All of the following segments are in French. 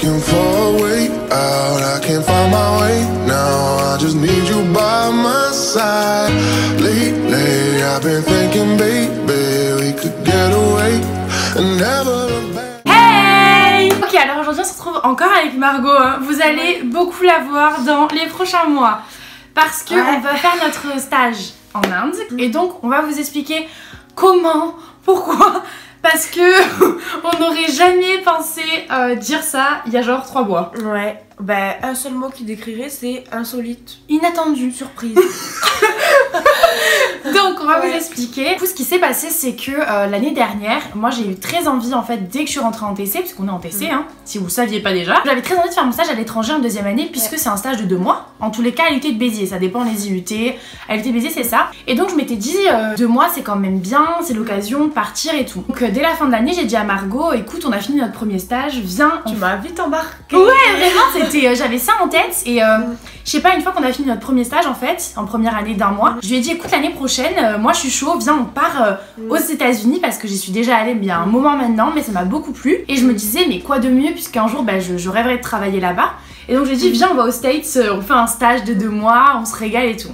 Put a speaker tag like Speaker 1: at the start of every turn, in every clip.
Speaker 1: looking for a way out. I can't find my way now. I just need you by my side. Lately, I've been thinking, baby, we could get away and never look back.
Speaker 2: Hey! Ok, alors aujourd'hui on se retrouve encore avec Margot. Vous allez beaucoup la voir dans les prochains mois parce que on va faire notre stage en Inde et donc on va vous expliquer comment, pourquoi. Parce que on n'aurait jamais pensé dire ça il y a genre 3 mois.
Speaker 3: Ouais, bah un seul mot qui décrirait, c'est insolite.
Speaker 2: Inattendu.
Speaker 3: Surprise.
Speaker 2: Donc on va vous expliquer. Du coup, ce qui s'est passé, c'est que l'année dernière, moi j'ai eu très envie en fait, dès que je suis rentrée en TC, parce qu'on est en TC, hein, si vous le saviez pas déjà, j'avais très envie de faire mon stage à l'étranger en 2e année, puisque c'est un stage de 2 mois. En tous les cas, à l'UT de Béziers, ça dépend les IUT. À l'UT de Béziers, c'est ça. Et donc je m'étais dit, 2 mois c'est quand même bien, c'est l'occasion de partir et tout. Donc dès la fin de l'année, j'ai dit à Margot, écoute, on a fini notre premier stage, viens.
Speaker 3: Tu m'as vite embarqué.
Speaker 2: Ouais, vraiment, c'était, j'avais ça en tête et je sais pas, une fois qu'on a fini notre premier stage en fait, en première année d'1 mois, je lui ai dit écoute l'année prochaine, moi je suis chaud, viens on part aux États-Unis parce que j'y suis déjà allée il y a un moment maintenant, mais ça m'a beaucoup plu et je me disais mais quoi de mieux puisqu'un jour bah, je rêverais de travailler là-bas et donc je lui ai dit viens on va aux States, on fait un stage de 2 mois, on se régale et tout.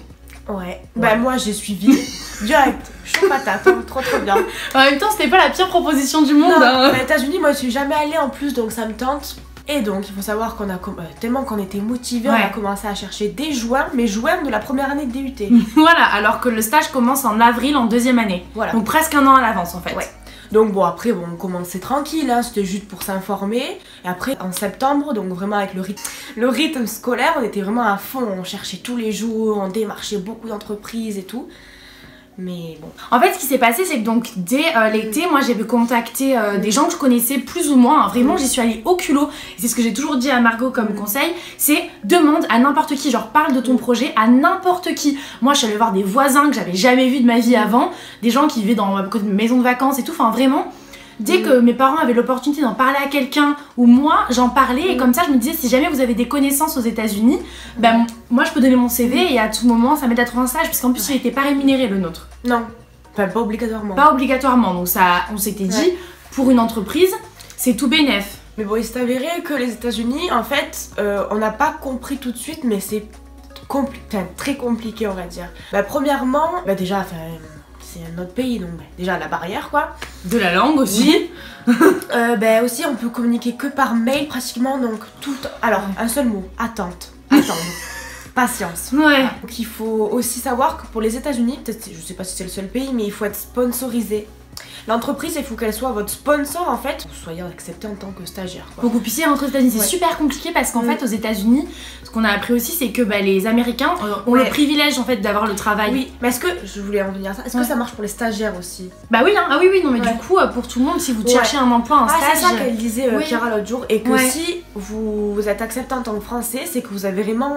Speaker 3: Ouais, bah moi j'ai suivi direct, chaud patate, hein, trop bien.
Speaker 2: En même temps c'était pas la pire proposition du monde.
Speaker 3: Non,
Speaker 2: hein.
Speaker 3: aux États-Unis moi je suis jamais allée en plus donc ça me tente. Et donc il faut savoir qu'on a tellement qu'on était motivés, on a commencé à chercher dès juin, mais juin de la première année de DUT.
Speaker 2: Voilà, alors que le stage commence en avril en 2e année.
Speaker 3: Voilà.
Speaker 2: Donc presque 1 an à l'avance en fait.
Speaker 3: Ouais. Donc bon après bon, on commençait tranquille, hein, c'était juste pour s'informer. Et après en septembre, donc vraiment avec le rythme scolaire, on était vraiment à fond, on cherchait tous les jours, on démarchait beaucoup d'entreprises et tout. Mais bon.
Speaker 2: En fait, ce qui s'est passé, c'est que donc dès l'été, moi j'avais contacté des gens que je connaissais plus ou moins. Hein. Vraiment, j'y suis allée au culot. Et c'est ce que j'ai toujours dit à Margot comme conseil. C'est demande à n'importe qui, genre parle de ton projet à n'importe qui. Moi, je suis allée voir des voisins que j'avais jamais vus de ma vie avant, des gens qui vivaient dans ma maison de vacances et tout. Enfin, vraiment. Dès que mes parents avaient l'opportunité d'en parler à quelqu'un ou moi, j'en parlais et comme ça je me disais si jamais vous avez des connaissances aux États-Unis, ben moi je peux donner mon CV et à tout moment ça m'aide à trouver un stage parce qu'en plus il n'était pas rémunéré le nôtre.
Speaker 3: Non, pas obligatoirement.
Speaker 2: Pas obligatoirement, donc ça on s'était dit pour une entreprise c'est tout bénef.
Speaker 3: Mais bon il s'est avéré que les États-Unis en fait on n'a pas compris tout de suite mais c'est très compliqué on va dire. Bah premièrement, bah déjà c'est un autre pays donc déjà la barrière quoi.
Speaker 2: De la langue aussi.
Speaker 3: Ben aussi on peut communiquer que par mail pratiquement donc tout. Alors un seul mot, attendre. Patience.
Speaker 2: Ouais.
Speaker 3: Voilà. Donc il faut aussi savoir que pour les États-Unis, peut-être je sais pas si c'est le seul pays mais il faut être sponsorisé. L'entreprise, il faut qu'elle soit votre sponsor en fait, que vous soyez accepté en tant que stagiaire. Quoi.
Speaker 2: Pour que vous puissiez rentrer aux États-Unis, c'est super compliqué parce qu'en fait aux États-Unis, ce qu'on a appris aussi c'est que bah, les Américains ont le privilège en fait d'avoir le travail.
Speaker 3: Oui, mais est-ce que, je voulais en venir à ça, est-ce que ça marche pour les stagiaires aussi?
Speaker 2: Bah oui, hein. Ah oui, non mais du coup pour tout le monde, si vous cherchez un emploi, un stage...
Speaker 3: c'est ça qu'elle disait Chiara l'autre jour, et que si vous êtes accepté en tant que français, c'est que vous avez vraiment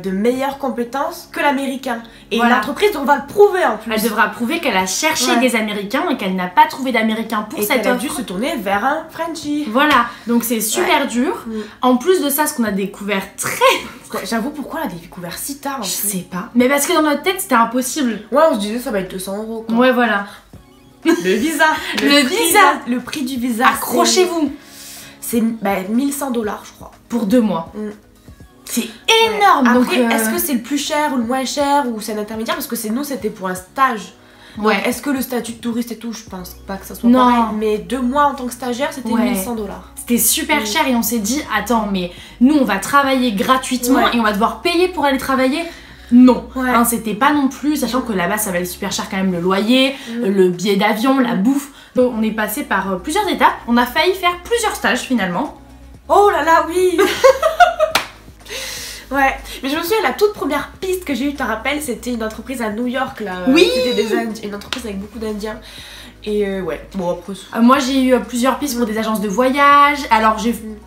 Speaker 3: de meilleures compétences que l'américain. Et l'entreprise va le prouver en plus.
Speaker 2: Elle devra prouver qu'elle a cherché des Américains et qu'elle n'a pas trouvé d'Américains pour cette offre.
Speaker 3: Elle a dû se tourner vers un Frenchie.
Speaker 2: Voilà, donc c'est super dur. En plus de ça, ce qu'on a découvert
Speaker 3: J'avoue, pourquoi on l'a découvert si tard en fait.
Speaker 2: Je sais pas. Mais parce que dans notre tête, c'était impossible.
Speaker 3: Ouais, on se disait ça va être 200 € quoi.
Speaker 2: Ouais, voilà.
Speaker 3: Le visa. Le prix du visa.
Speaker 2: Accrochez-vous.
Speaker 3: C'est 1100 $, je crois.
Speaker 2: Pour 2 mois. C'est énorme.
Speaker 3: Après,
Speaker 2: donc
Speaker 3: est-ce que c'est le plus cher ou le moins cher ou c'est un intermédiaire? Parce que nous, c'était pour un stage. Donc, est-ce que le statut de touriste et tout, je pense pas que ça soit pareil. Mais 2 mois en tant que stagiaire, c'était 1100 $.
Speaker 2: C'était super cher et on s'est dit, attends, mais nous, on va travailler gratuitement et on va devoir payer pour aller travailler. Non, hein, c'était pas non plus, sachant que là-bas, ça valait super cher quand même le loyer, le billet d'avion, la bouffe. Donc, on est passé par plusieurs étapes. On a failli faire plusieurs stages finalement.
Speaker 3: Oh là là, oui. Ouais, mais je me souviens, la toute première piste que j'ai eue, tu te rappelles, c'était une entreprise à New York là.
Speaker 2: Oui.
Speaker 3: C'était une entreprise avec beaucoup d'Indiens. Et bon après...
Speaker 2: moi j'ai eu plusieurs pistes pour des agences de voyage. Alors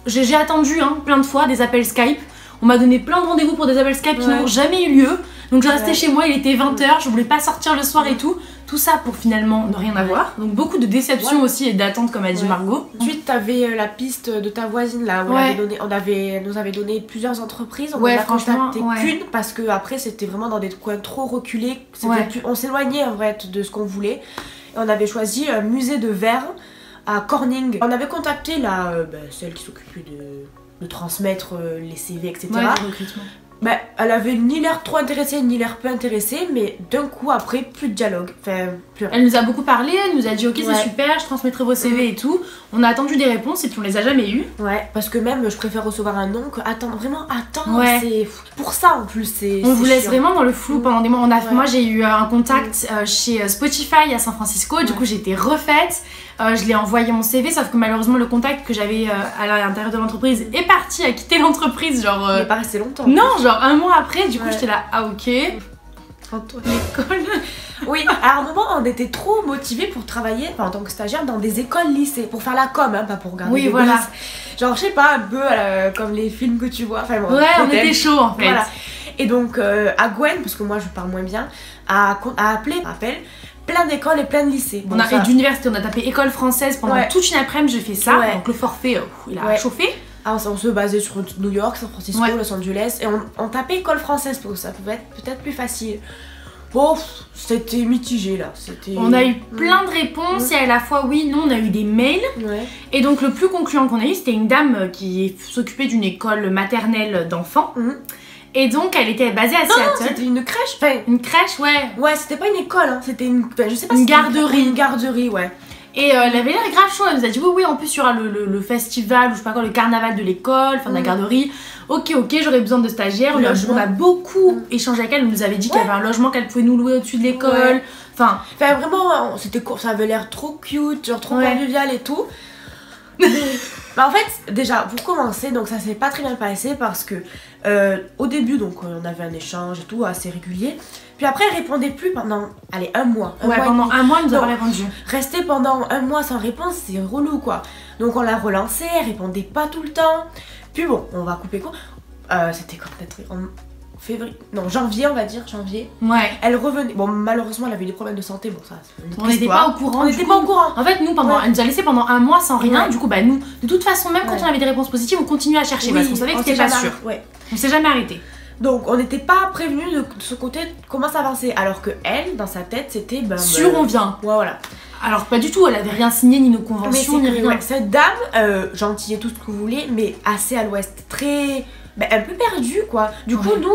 Speaker 2: j'ai attendu plein de fois des appels Skype. On m'a donné plein de rendez-vous pour des appels Skype qui n'ont jamais eu lieu. Donc je restais chez moi, il était 20 h, je voulais pas sortir le soir et tout. Tout ça pour finalement ne rien avoir. Donc beaucoup de déceptions aussi et d'attente comme a dit Margot.
Speaker 3: Ensuite t'avais la piste de ta voisine là où elle nous avait donné plusieurs entreprises. On en a contacté qu'une parce que après c'était vraiment dans des coins trop reculés. On s'éloignait en fait de ce qu'on voulait. Et on avait choisi un musée de verre à Corning. On avait contacté celle qui s'occupait de transmettre les CV, etc.
Speaker 2: Ouais, du recrutement.
Speaker 3: Bah, elle avait ni l'air trop intéressée, ni l'air peu intéressée, mais d'un coup, après, plus de dialogue. Enfin, plus rien.
Speaker 2: Elle nous a beaucoup parlé, elle nous a dit ok
Speaker 3: Ouais.
Speaker 2: c'est super, je transmettrai vos CV et tout. On a attendu des réponses et puis on les a jamais eues.
Speaker 3: Ouais, parce que même, je préfère recevoir un non que attendre. Vraiment, attendre,
Speaker 2: Ouais.
Speaker 3: c'est... Pour ça, en plus, c'est
Speaker 2: On vous laisse
Speaker 3: chiant.
Speaker 2: vraiment dans le flou pendant des mois. On a,
Speaker 3: Ouais.
Speaker 2: Moi j'ai eu un contact chez Spotify à San Francisco, du
Speaker 3: Ouais.
Speaker 2: coup j'ai été refaite. Je l'ai envoyé mon CV, sauf que malheureusement le contact que j'avais à l'intérieur de l'entreprise est parti, a quitté l'entreprise genre...
Speaker 3: Il est pas resté longtemps.
Speaker 2: Non, genre un mois après, du coup
Speaker 3: Ouais.
Speaker 2: j'étais là, ah ok, l'école.
Speaker 3: Oui, à un moment, on était trop motivés pour travailler en tant que stagiaire dans des écoles lycées, pour faire la com, hein, pas pour regarder
Speaker 2: Oui,
Speaker 3: les
Speaker 2: voilà.
Speaker 3: gosses. Genre, je sais pas, un peu comme les films que tu vois. Enfin, bon,
Speaker 2: Ouais, on
Speaker 3: peut-être.
Speaker 2: était chaud en fait.
Speaker 3: Voilà. Et donc, à Gwen, parce que moi je parle moins bien, a appelé, plein d'écoles et plein de lycées. Bon,
Speaker 2: Et d'université, on a tapé école française pendant
Speaker 3: Ouais.
Speaker 2: toute une après-midi, j'ai fait ça.
Speaker 3: Ouais.
Speaker 2: Donc le forfait, il a
Speaker 3: Ouais.
Speaker 2: chauffé.
Speaker 3: on se basait sur New York, San Francisco,
Speaker 2: Ouais.
Speaker 3: Los Angeles, et on tapait école française pour que ça pouvait être peut-être plus facile. Bon, c'était mitigé là.
Speaker 2: On a eu plein de réponses et à la fois oui, non, on a eu des mails.
Speaker 3: Ouais.
Speaker 2: Et donc le plus concluant qu'on a eu, c'était une dame qui s'occupait d'une école maternelle d'enfants.
Speaker 3: Mhm.
Speaker 2: Et donc elle était basée à
Speaker 3: Non,
Speaker 2: Seattle.
Speaker 3: c'était une crèche. Enfin,
Speaker 2: Une crèche, ouais.
Speaker 3: ouais, c'était pas une école, hein, c'était une. Enfin, je sais pas
Speaker 2: Une
Speaker 3: si c'était
Speaker 2: garderie.
Speaker 3: Une garderie, ouais.
Speaker 2: Et elle avait l'air grave chaud, elle nous a dit oui, oui, en plus il y aura le festival, ou je sais pas quoi, le carnaval de l'école, enfin de la garderie. Ok, j'aurais besoin de stagiaires.
Speaker 3: Logement.
Speaker 2: On a beaucoup échangé avec elle, elle nous avait dit qu'il y avait un logement qu'elle pouvait nous louer au-dessus de l'école.
Speaker 3: Ouais.
Speaker 2: Enfin,
Speaker 3: Enfin, vraiment, c'était court, ça avait l'air trop cute, genre trop
Speaker 2: Ouais.
Speaker 3: convivial et tout. Bah en fait, déjà, pour commencer, donc ça s'est pas très bien passé parce que au début, donc on avait un échange et tout assez régulier. Puis après, elle répondait plus pendant, allez, un mois.
Speaker 2: ouais,
Speaker 3: mois et
Speaker 2: pendant
Speaker 3: demi.
Speaker 2: un mois, elle nous a pas
Speaker 3: Donc,
Speaker 2: répondu.
Speaker 3: Rester pendant un mois sans réponse, c'est relou quoi. Donc on l'a relancée, elle répondait pas tout le temps. Puis bon, on va couper court. C'était quand peut-être en février, non, janvier, on va dire, janvier.
Speaker 2: Ouais.
Speaker 3: Elle revenait. Bon, malheureusement, elle avait des problèmes de santé. Bon, ça, c'est une autre
Speaker 2: On n'était
Speaker 3: histoire.
Speaker 2: pas au courant.
Speaker 3: On
Speaker 2: du
Speaker 3: n'était
Speaker 2: coup.
Speaker 3: pas au courant.
Speaker 2: En fait, nous,
Speaker 3: Ouais.
Speaker 2: elle nous a laissé pendant un mois sans rien.
Speaker 3: Ouais.
Speaker 2: Du coup, bah, nous, de toute façon, même quand
Speaker 3: Ouais.
Speaker 2: on avait des réponses positives, on continuait à chercher parce qu'on savait que
Speaker 3: on
Speaker 2: c'était
Speaker 3: s'est
Speaker 2: pas
Speaker 3: jamais
Speaker 2: sûr.
Speaker 3: arrêté, ouais.
Speaker 2: On s'est jamais arrêté.
Speaker 3: Donc, on n'était pas prévenus de ce côté comment ça avançait. Alors que elle, dans sa tête, c'était. Ben,
Speaker 2: Sûr, on vient.
Speaker 3: Ouais, voilà.
Speaker 2: Alors, pas du tout, elle avait rien signé, ni nos conventions, ni
Speaker 3: Mais c'est que,
Speaker 2: rien.
Speaker 3: ouais, cette dame, gentille et tout ce que vous voulez, mais assez à l'ouest. Très. Ben, un peu perdue, quoi. Du coup,
Speaker 2: Ouais.
Speaker 3: nous,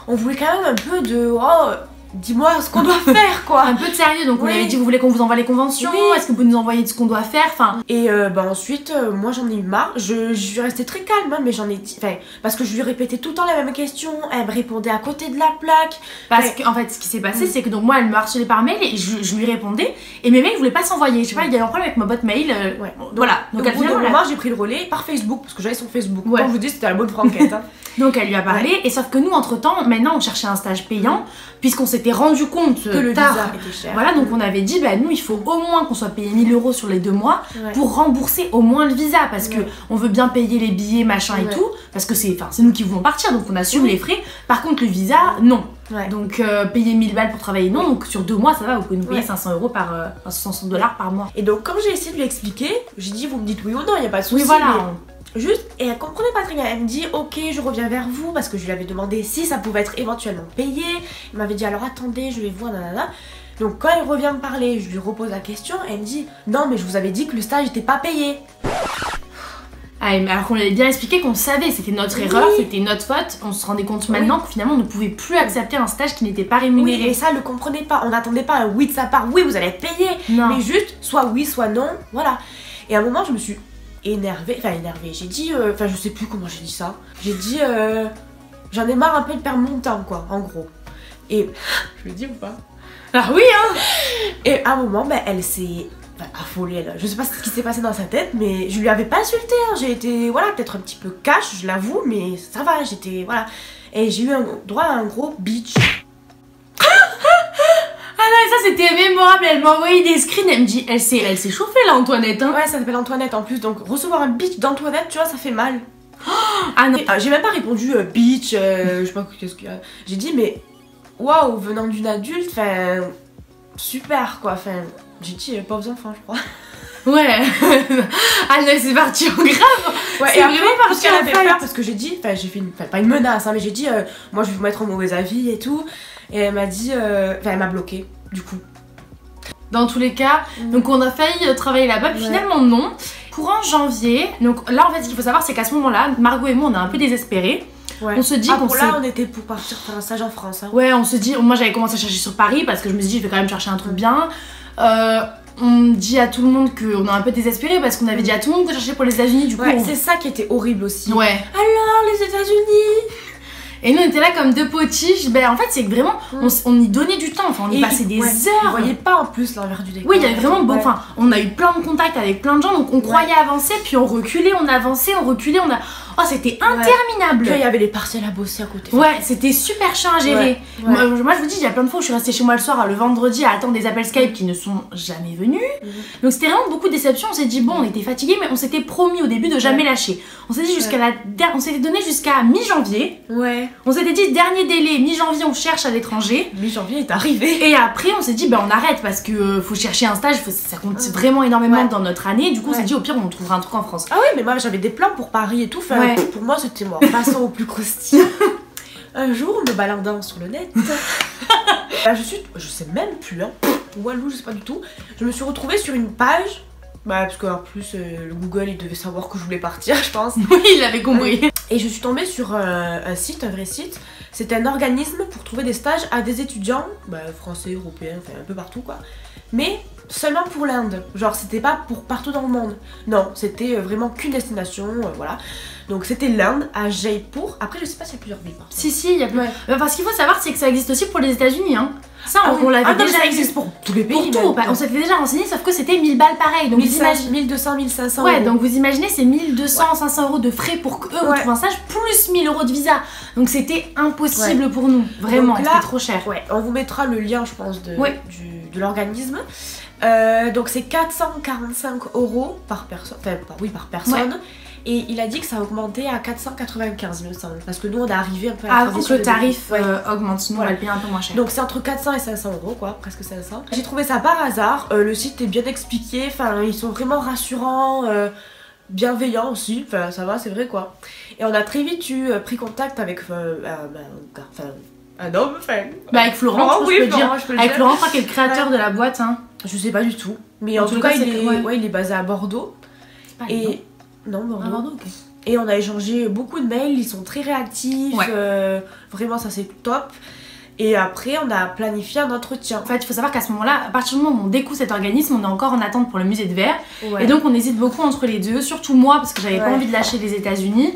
Speaker 3: on voulait quand même un peu de. Oh, dis-moi ce qu'on doit faire, quoi.
Speaker 2: Un peu de sérieux, donc on
Speaker 3: Oui.
Speaker 2: lui avait dit vous voulez qu'on vous envoie les conventions,
Speaker 3: Oui.
Speaker 2: est-ce que vous pouvez nous envoyer ce qu'on doit faire, enfin
Speaker 3: Et bah ensuite, moi j'en ai eu marre. Je suis restée très calme, hein, mais j'en ai dit. Enfin, parce que je lui répétais tout le temps la même question. Elle me répondait à côté de la plaque.
Speaker 2: parce
Speaker 3: Ouais.
Speaker 2: qu'en fait ce qui s'est passé c'est que donc moi elle me harcelait par mail et je lui répondais et mes mails voulaient pas s'envoyer, je sais pas, il y avait un problème avec ma boîte mail,
Speaker 3: Ouais.
Speaker 2: voilà, donc
Speaker 3: Donc,
Speaker 2: elle
Speaker 3: au bout d'un
Speaker 2: finalement,
Speaker 3: moment, j'ai pris le relais par Facebook, parce que j'avais son Facebook.
Speaker 2: Ouais.
Speaker 3: Comme je vous dis, c'était la bonne franquette. Hein.
Speaker 2: donc elle lui a parlé et sauf que nous entre temps maintenant on cherchait un stage payant puisqu'on s'était rendu compte
Speaker 3: Que le
Speaker 2: tard.
Speaker 3: visa était cher.
Speaker 2: Voilà, donc on avait dit, bah nous il faut au moins qu'on soit payé 1000 € sur les 2 mois
Speaker 3: Ouais.
Speaker 2: pour rembourser au moins le visa parce que
Speaker 3: Ouais.
Speaker 2: on veut bien payer les billets, machin et
Speaker 3: Ouais.
Speaker 2: tout, parce que c'est nous qui voulons partir, donc on assume
Speaker 3: Oui.
Speaker 2: les frais. Par contre le visa, non.
Speaker 3: Ouais.
Speaker 2: Donc payer 1000 balles pour travailler, non. Donc sur 2 mois ça va, vous pouvez nous payer
Speaker 3: Ouais.
Speaker 2: 500 € par 500 $ par mois.
Speaker 3: Et donc, quand j'ai essayé de lui expliquer, j'ai dit, vous me dites oui ou non, il n'y a pas de souci.
Speaker 2: Oui voilà.
Speaker 3: mais juste, et elle comprenait pas très bien. Elle me dit, ok, je reviens vers vous, parce que je lui avais demandé si ça pouvait être éventuellement payé. Elle m'avait dit, alors attendez, je vais voir, nanana. Donc, quand elle revient me parler, je lui repose la question. Elle me dit, non, mais je vous avais dit que le stage n'était pas payé.
Speaker 2: Ah, mais alors qu'on lui avait bien expliqué qu'on savait, c'était notre
Speaker 3: Oui.
Speaker 2: erreur, c'était notre faute. On se rendait compte maintenant que finalement on ne pouvait plus accepter un stage qui n'était pas rémunéré.
Speaker 3: Oui, et ça, elle le comprenait pas. On n'attendait pas un oui de sa part. Oui, vous allez être payé.
Speaker 2: Non.
Speaker 3: Mais juste, soit oui, soit non. Voilà. Et à un moment, je me suis énervée. Enfin, énervée. J'ai dit, enfin, je sais plus comment j'ai dit ça. J'ai dit, j'en ai marre un peu de perdre mon temps, quoi, en gros. Et je le dis ou pas?
Speaker 2: Ah oui hein.
Speaker 3: Et à un moment, ben, elle s'est affolée. Elle. Je sais pas ce qui s'est passé dans sa tête, mais je lui avais pas insulté. Hein. J'ai été, voilà, peut-être un petit peu cash, je l'avoue, mais ça va, j'étais, voilà. Et j'ai eu droit à un gros bitch.
Speaker 2: Ah non, et ça c'était mémorable, elle m'a envoyé des screens, elle me dit, elle s'est chauffée là Antoinette hein.
Speaker 3: Ouais, ça s'appelle Antoinette en plus, donc recevoir un bitch d'Antoinette, tu vois, ça fait mal.
Speaker 2: Ah non.
Speaker 3: Et, j'ai même pas répondu bitch, je sais pas qu'est-ce qu'il y a. J'ai dit, mais waouh, venant d'une adulte, enfin, super quoi, enfin, j'ai dit, pauvres enfants, je crois.
Speaker 2: Ouais. Ah non, c'est parti en grave.
Speaker 3: Ouais,
Speaker 2: C'est
Speaker 3: et après,
Speaker 2: vraiment
Speaker 3: parce
Speaker 2: parti
Speaker 3: qu'elle
Speaker 2: en
Speaker 3: avait
Speaker 2: fight.
Speaker 3: peur, parce que j'ai dit, enfin, j'ai fait enfin, pas une menace, hein, mais j'ai dit, moi je vais vous mettre en mauvais avis et tout. Et elle m'a dit, enfin, elle m'a bloqué, du coup.
Speaker 2: Dans tous les cas, donc on a failli travailler là-bas, puis
Speaker 3: Ouais.
Speaker 2: finalement non. Courant janvier, donc là en fait ce qu'il faut savoir c'est qu'à ce moment-là, Margot et moi on est un peu désespérés.
Speaker 3: Ouais.
Speaker 2: On se dit qu'on
Speaker 3: là on était pour partir faire un stage en France. Hein.
Speaker 2: Ouais, on se dit, moi j'avais commencé à chercher sur Paris parce que je me suis dit je vais quand même chercher un truc bien. On dit à tout le monde qu'on est un peu désespéré parce qu'on avait dit à tout le monde que cherchait pour les États-Unis. Du coup,
Speaker 3: c'est ça qui était horrible aussi.
Speaker 2: Ouais.
Speaker 3: Alors les États-Unis.
Speaker 2: Et nous on était là comme deux potiches. Ben en fait c'est que vraiment on y donnait du temps. Enfin on y passait des heures.
Speaker 3: Vous voyez pas en plus l'envers du décor.
Speaker 2: Oui, il y avait vraiment beaucoup. Enfin on a eu plein de contacts avec plein de gens donc on croyait avancer puis on reculait, on avançait, on reculait, on a. Oh c'était interminable.
Speaker 3: Puis il y avait les partiels à bosser à côté.
Speaker 2: Ouais, c'était super chiant à gérer. Moi je vous dis, il y a plein de fois où je suis restée chez moi le soir le vendredi à attendre des appels Skype qui ne sont jamais venus. Donc c'était vraiment beaucoup de déception. On s'est dit bon, on était fatigués mais on s'était promis au début de jamais lâcher. On s'est dit on s'était donné jusqu'à mi-janvier.
Speaker 3: Ouais.
Speaker 2: On s'était dit dernier délai, mi-janvier on cherche à l'étranger.
Speaker 3: Mi-janvier est arrivé.
Speaker 2: Et après on s'est dit on arrête parce que faut chercher un stage, ça compte vraiment énormément dans notre année. Du coup on s'est dit au pire on trouvera un truc en France.
Speaker 3: Ah ouais mais moi j'avais des plans pour Paris et tout. Enfin, pour moi c'était mort. Passons au plus croustillant. Un jour me baladant sur le net. Je sais même plus hein. Walou je sais pas du tout. Je me suis retrouvée sur une page. Parce qu'en plus le Google il devait savoir que je voulais partir je pense.
Speaker 2: Oui il avait compris.
Speaker 3: Et je suis tombée sur un site, un vrai site. C'était un organisme pour trouver des stages à des étudiants, français, européens, enfin un peu partout quoi. Mais seulement pour l'Inde. Genre c'était pas pour partout dans le monde. Non, c'était vraiment qu'une destination, voilà. Donc c'était l'Inde à Jaipur. Après je sais pas s'il y a plusieurs villes.
Speaker 2: Si il y a plus. Parce qu'il faut savoir c'est que ça existe aussi pour les États-Unis hein. Ça on l'avait déjà.
Speaker 3: Ça existe pour tous les pays.
Speaker 2: Pour tout. On s'était déjà renseigné sauf que c'était 1000 balles pareil. Donc
Speaker 3: 1200, 1500
Speaker 2: ouais, donc vous imaginez c'est 1200, 500 euros de frais pour qu'eux retrouvent un stage plus 1000 euros de visa. Donc c'était impossible pour nous. Vraiment, c'était trop cher.
Speaker 3: Ouais, on vous mettra le lien je pense de l'organisme. Donc c'est 445 € par personne. Enfin par personne. Et il a dit que ça a augmenté à 495 me semble. Parce que nous on est arrivé un peu à
Speaker 2: avant que le tarif augmente, sinon on va le payer un peu moins cher.
Speaker 3: Donc c'est entre 400 et 500 € quoi, presque 500. J'ai trouvé ça par hasard, le site est bien expliqué, enfin ils sont vraiment rassurants, bienveillants aussi, enfin ça va c'est vrai quoi. Et on a très vite pris contact avec un homme,
Speaker 2: avec Florent, je peux dire. Avec Florent, qui est le créateur de la boîte. Hein.
Speaker 3: Je sais pas du tout. Mais en tout cas il est basé à Bordeaux. Et... Non, Bordeaux. Okay. Et on a échangé beaucoup de mails, ils sont très réactifs, vraiment ça c'est top. Et après on a planifié un entretien.
Speaker 2: En fait il faut savoir qu'à ce moment-là, à partir du moment où on découvre cet organisme, on est encore en attente pour le musée de verre. Et donc on hésite beaucoup entre les deux, surtout moi parce que j'avais pas envie de lâcher les États-Unis.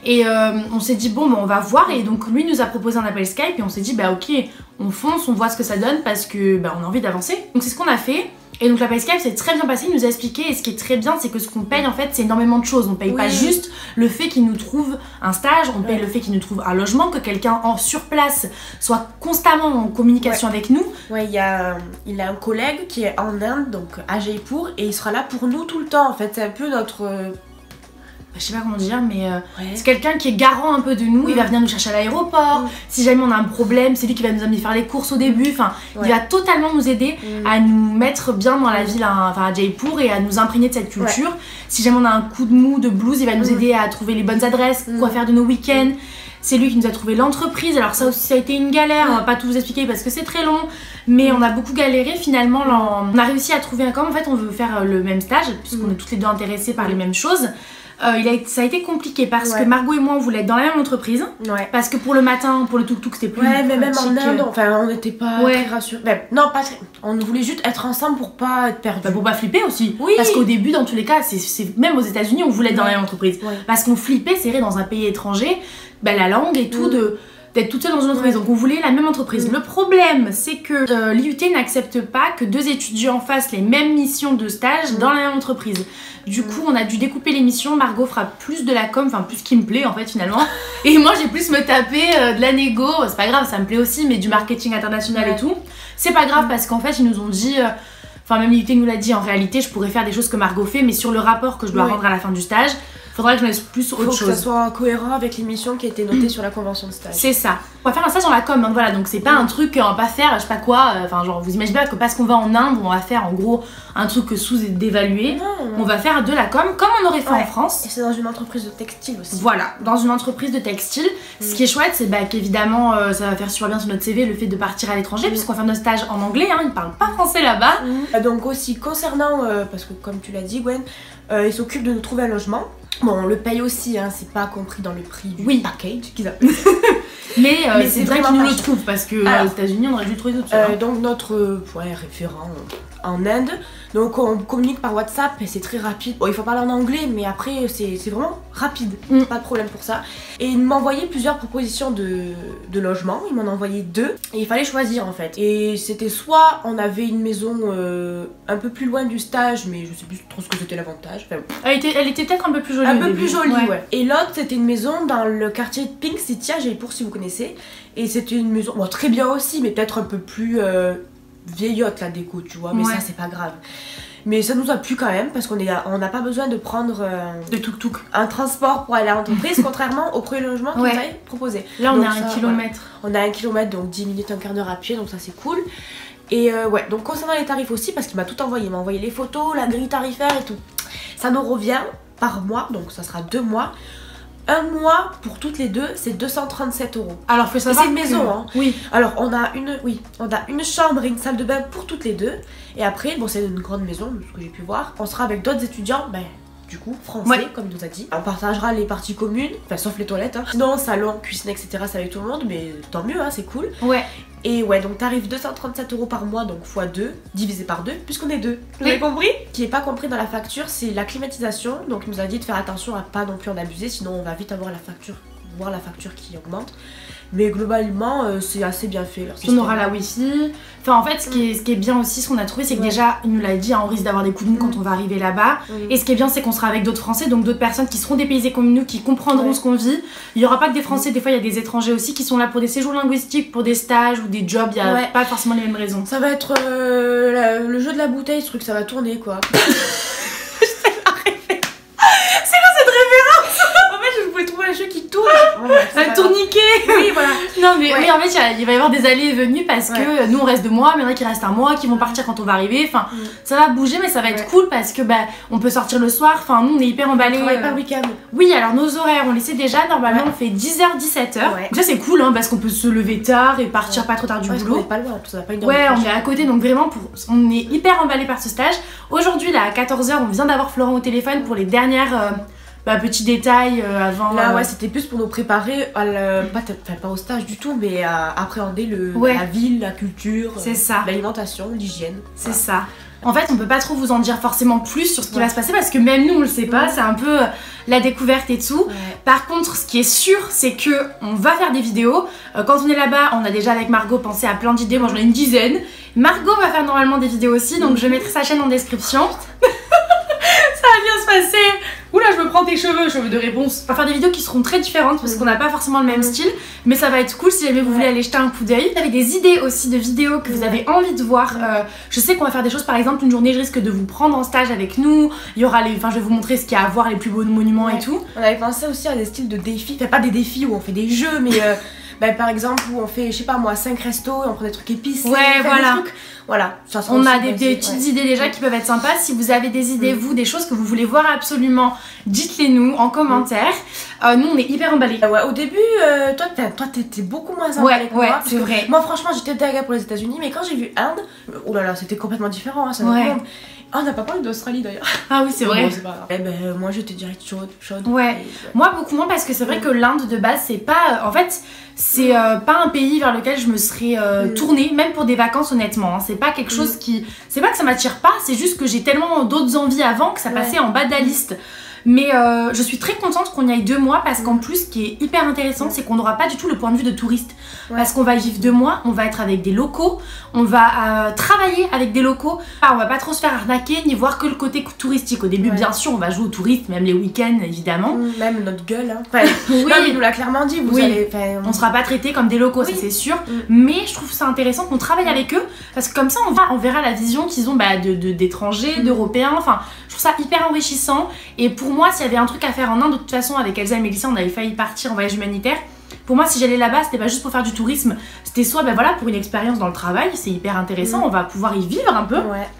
Speaker 2: Et on s'est dit bon on va voir et donc lui nous a proposé un appel Skype et on s'est dit ok on fonce, on voit ce que ça donne parce que on a envie d'avancer. Donc c'est ce qu'on a fait. Et donc l'appel Skype s'est très bien passé, il nous a expliqué et ce qui est très bien c'est que ce qu'on paye en fait c'est énormément de choses. On paye pas juste le fait qu'il nous trouve un stage, on paye le fait qu'il nous trouve un logement, que quelqu'un sur place soit constamment en communication avec nous. Ouais, il a
Speaker 3: un collègue qui est en Inde, donc à Jaipur, et il sera là pour nous tout le temps en fait, c'est un peu notre...
Speaker 2: je sais pas comment dire mais c'est quelqu'un qui est garant un peu de nous, il va venir nous chercher à l'aéroport, si jamais on a un problème c'est lui qui va nous amener faire les courses au début, enfin il va totalement nous aider à nous mettre bien dans la ville à Jaipur et à nous imprégner de cette culture. Si jamais on a un coup de mou, de blues, il va nous aider à trouver les bonnes adresses, quoi faire de nos week-ends. C'est lui qui nous a trouvé l'entreprise, alors ça aussi ça a été une galère, on va pas tout vous expliquer parce que c'est très long, mais on a beaucoup galéré finalement, on a réussi à trouver un... Comme en fait on veut faire le même stage, puisqu'on est toutes les deux intéressées par les mêmes choses. Ça a été compliqué parce que Margot et moi on voulait être dans la même entreprise, parce que pour le matin, pour le tuk-tuk c'était plus
Speaker 3: mais même en Inde, on n'était pas très rassurés. Non, pas très... On voulait juste être ensemble pour pas être perdus.
Speaker 2: Pour pas flipper aussi, parce qu'au début dans tous les cas, même aux États-Unis on voulait être dans la même entreprise, parce qu'on flippait, c'est vrai dans un pays étranger, la langue et tout, d'être toute seule dans une entreprise, donc on voulait la même entreprise. Le problème c'est que l'IUT n'accepte pas que deux étudiants fassent les mêmes missions de stage dans la même entreprise. Du coup on a dû découper les missions, Margot fera plus de la com, enfin plus ce qui me plaît en fait finalement, et moi j'ai plus me taper de la négo, c'est pas grave ça me plaît aussi, mais du marketing international et tout. C'est pas grave parce qu'en fait ils nous ont dit, enfin même l'IUT nous l'a dit, en réalité je pourrais faire des choses que Margot fait, mais sur le rapport que je dois rendre à la fin du stage, faudrait que je mette plus autre
Speaker 3: Faut
Speaker 2: chose.
Speaker 3: que ça soit cohérent avec les missions qui étaient notées sur la convention de stage.
Speaker 2: C'est ça. On va faire un stage dans la com, hein, voilà, donc c'est pas un truc on va pas faire, je sais pas quoi, enfin genre vous imaginez bien que parce qu'on va en Inde, on va faire en gros un truc sous-dévalué, on va faire de la com comme on aurait fait en France.
Speaker 3: Et c'est dans une entreprise de textile aussi.
Speaker 2: Voilà, dans une entreprise de textile. Ce qui est chouette, c'est qu'évidemment ça va faire super bien sur notre CV le fait de partir à l'étranger, puisqu'on fait nos stages en anglais, hein, ils parlent pas français là-bas.
Speaker 3: Donc aussi concernant, parce que comme tu l'as dit Gwen, ils s'occupent de nous trouver un logement. Bon, on le paye aussi, hein, c'est pas compris dans le prix du package qu'ils appellent.
Speaker 2: Mais c'est vrai qu'ils nous le
Speaker 3: cher.
Speaker 2: trouvent parce que aux États-Unis on aurait dû le trouver tout seul.
Speaker 3: Donc notre référent en Inde, donc on communique par WhatsApp et c'est très rapide. Bon, il faut parler en anglais, mais après c'est vraiment rapide, pas de problème pour ça. Et il m'a envoyé plusieurs propositions de logement, il m'en a envoyé 2 et il fallait choisir en fait. Et c'était soit on avait une maison un peu plus loin du stage, mais je sais plus trop ce que c'était l'avantage. Enfin,
Speaker 2: Elle était peut-être un peu plus jolie.
Speaker 3: un peu plus jolie, ouais. Et l'autre c'était une maison dans le quartier de Pink City à Jaipur si vous connaissez. Et c'était une maison, bon, très bien aussi, mais peut-être un peu plus vieillotte la déco, tu vois, mais ça c'est pas grave. Mais ça nous a plu quand même parce qu'on n'a pas besoin de prendre
Speaker 2: de tuk-tuk,
Speaker 3: un transport pour aller à l'entreprise, contrairement au premier logement qu'on nous avait proposé.
Speaker 2: Là on
Speaker 3: donc
Speaker 2: a 1 kilomètre.
Speaker 3: Voilà. On a 1 kilomètre, donc 10 minutes, un quart d'heure à pied, donc ça c'est cool. Et ouais, donc concernant les tarifs aussi, parce qu'il m'a tout envoyé, il m'a envoyé les photos, la grille tarifaire et tout. Ça nous revient par mois, donc ça sera 2 mois. Un mois pour toutes les deux, c'est 237 €.
Speaker 2: Alors faut savoir
Speaker 3: c'est une maison, hein.
Speaker 2: Oui.
Speaker 3: Alors on a une chambre et une salle de bain pour toutes les deux. Et après, bon c'est une grande maison, de ce que j'ai pu voir. On sera avec d'autres étudiants, du coup français, comme il nous a dit. On partagera les parties communes, enfin sauf les toilettes. Hein. Sinon salon, cuisine, etc. c'est avec tout le monde, mais tant mieux, hein, c'est cool.
Speaker 2: Ouais.
Speaker 3: Et ouais, donc tarif 237 € par mois, donc x2, divisé par 2, puisqu'on est 2. Vous avez compris? Ce qui n'est pas compris dans la facture, c'est la climatisation. Donc il nous a dit de faire attention à pas non plus en abuser, sinon on va vite avoir la facture qui augmente. Mais globalement, c'est assez bien fait.
Speaker 2: On aura la wifi. Enfin, en fait, ce qui est bien aussi, ce qu'on a trouvé, c'est que déjà, il nous l'a dit, hein, on risque d'avoir des coups de mou quand on va arriver là-bas. Et ce qui est bien, c'est qu'on sera avec d'autres Français, donc d'autres personnes qui seront dépaysées comme nous, qui comprendront ce qu'on vit. Il n'y aura pas que des Français, des fois, il y a des étrangers aussi qui sont là pour des séjours linguistiques, pour des stages ou des jobs. Il n'y a pas forcément les mêmes raisons.
Speaker 3: Ça va être le jeu de la bouteille, ce truc, ça va tourner quoi. Un jeu qui tourne,
Speaker 2: un tourniquet.
Speaker 3: Oui, voilà.
Speaker 2: Non mais oui, en fait il va y avoir des allées et venues parce que nous on reste 2 mois, mais il y en a qui restent 1 mois, qui vont partir quand on va arriver. Enfin ça va bouger, mais ça va être cool parce que on peut sortir le soir. Enfin nous on est hyper emballés.
Speaker 3: On travaille pas le week-end.
Speaker 2: Oui, alors nos horaires on les sait déjà. Normalement on fait 10h 17h. Donc ça c'est cool hein, parce qu'on peut se lever tard et partir pas trop tard du boulot.
Speaker 3: On est pas loin, ça va pas une
Speaker 2: on est à côté, donc vraiment on est hyper emballés par ce stage. Aujourd'hui là à 14h on vient d'avoir Florent au téléphone pour les dernières petits détails avant.
Speaker 3: Là ouais, c'était plus pour nous préparer à pas au stage du tout, mais à appréhender la ville, la culture, l'alimentation, l'hygiène.
Speaker 2: C'est ça. En fait, on peut pas trop vous en dire forcément plus sur ce qui va se passer parce que même nous on le sait pas, c'est un peu la découverte et tout. Par contre, ce qui est sûr, c'est que on va faire des vidéos. Quand on est là-bas, on a déjà avec Margot pensé à plein d'idées, moi j'en ai une dizaine. Margot va faire normalement des vidéos aussi, donc je mettrai sa chaîne en description. Ça va bien se passer. Oula, je me prends tes cheveux de réponse. On va faire des vidéos qui seront très différentes parce qu'on n'a pas forcément le même style, mais ça va être cool si jamais vous voulez aller jeter un coup d'œil. Vous avez des idées aussi de vidéos que vous avez envie de voir. Je sais qu'on va faire des choses, par exemple une journée je risque de vous prendre en stage avec nous. Il y aura je vais vous montrer ce qu'il y a à voir, les plus beaux monuments et tout. On
Speaker 3: avait pensé aussi à des styles de défis, enfin pas des défis où on fait des jeux, mais par exemple où on fait, je sais pas moi, 5 restos et on prend des trucs épicés. Voilà,
Speaker 2: on a des petites idées déjà qui peuvent être sympas. Si vous avez des idées, vous, des choses que vous voulez voir absolument, dites-les nous en commentaire. Nous, on est hyper emballés.
Speaker 3: Ouais, au début, toi, t'étais beaucoup moins emballée que moi.
Speaker 2: C'est vrai.
Speaker 3: Moi, franchement, j'étais dingue pour les États-Unis, mais quand j'ai vu Inde, oh là là, c'était complètement différent. Hein, ça on n'a pas parlé d'Australie d'ailleurs.
Speaker 2: Ah oui, c'est vrai.
Speaker 3: Bon, pas grave. Moi, j'étais direct chaude.
Speaker 2: Moi, beaucoup moins parce que c'est vrai que l'Inde de base, c'est pas. En fait, c'est pas un pays vers lequel je me serais tournée, même pour des vacances, honnêtement. Hein. C'est pas quelque chose qui. C'est pas que ça m'attire pas, c'est juste que j'ai tellement d'autres envies avant que ça passait en bas de la liste. Mais je suis très contente qu'on y aille 2 mois parce qu'en plus, ce qui est hyper intéressant, c'est qu'on n'aura pas du tout le point de vue de touriste. Parce qu'on va y vivre 2 mois, on va être avec des locaux, on va travailler avec des locaux. On va pas trop se faire arnaquer ni voir que le côté touristique. Au début, bien sûr, on va jouer aux touristes, même les week-ends, évidemment.
Speaker 3: Même notre gueule. Hein. Enfin, non, mais il nous l'a clairement dit.
Speaker 2: On sera pas traités comme des locaux, ça c'est sûr. Mais je trouve ça intéressant qu'on travaille avec eux parce que comme ça, on verra la vision qu'ils ont d'étrangers, d'Européens. Enfin, je trouve ça hyper enrichissant. Et pour pour moi, s'il y avait un truc à faire en Inde, de toute façon, avec Elsa et Mélissa, on avait failli partir en voyage humanitaire. Pour moi, si j'allais là-bas, c'était pas juste pour faire du tourisme, c'était soit voilà, pour une expérience dans le travail, c'est hyper intéressant, on va pouvoir y vivre un peu,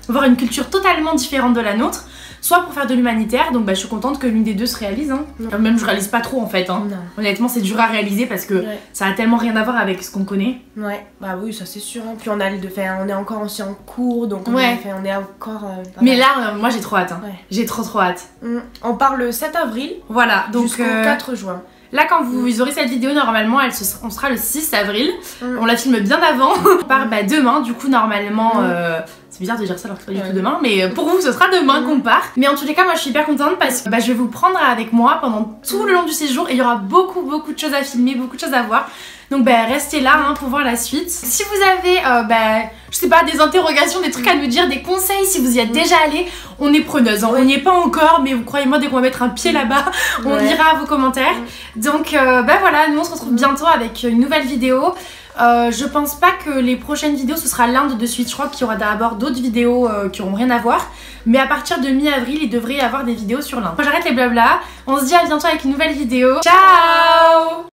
Speaker 2: voir une culture totalement différente de la nôtre, soit pour faire de l'humanitaire, donc je suis contente que l'une des deux se réalise. Hein. Même je réalise pas trop en fait. Hein. Honnêtement, c'est dur à réaliser parce que ça a tellement rien à voir avec ce qu'on connaît.
Speaker 3: Ouais, bah oui, ça c'est sûr. Hein. Puis on est encore aussi en cours, donc on est encore.
Speaker 2: Mais là, moi j'ai trop hâte. Hein. J'ai trop hâte.
Speaker 3: On part le 7 avril.
Speaker 2: Voilà, donc
Speaker 3: jusqu'au 4 juin.
Speaker 2: Là, quand vous aurez cette vidéo, normalement, on sera le 6 avril. On la filme bien avant. On part demain, du coup, normalement... C'est bizarre de dire ça alors que c'est pas du tout demain, mais pour vous, ce sera demain qu'on part. Mais en tous les cas, moi, je suis hyper contente parce que je vais vous prendre avec moi pendant tout le long du séjour et il y aura beaucoup de choses à filmer, beaucoup de choses à voir. Donc restez là hein, pour voir la suite. Si vous avez, je sais pas, des interrogations, des trucs à nous dire, des conseils, si vous y êtes déjà allé, on est preneuse. Hein. On n'y est pas encore, mais vous croyez-moi, dès qu'on va mettre un pied là-bas, on lira vos commentaires. Donc voilà, nous on se retrouve bientôt avec une nouvelle vidéo. Je pense pas que les prochaines vidéos ce sera l'Inde de suite, je crois qu'il y aura d'abord d'autres vidéos qui auront rien à voir, mais à partir de mi-avril il devrait y avoir des vidéos sur l'Inde. J'arrête les blabla, on se dit à bientôt avec une nouvelle vidéo. Ciao!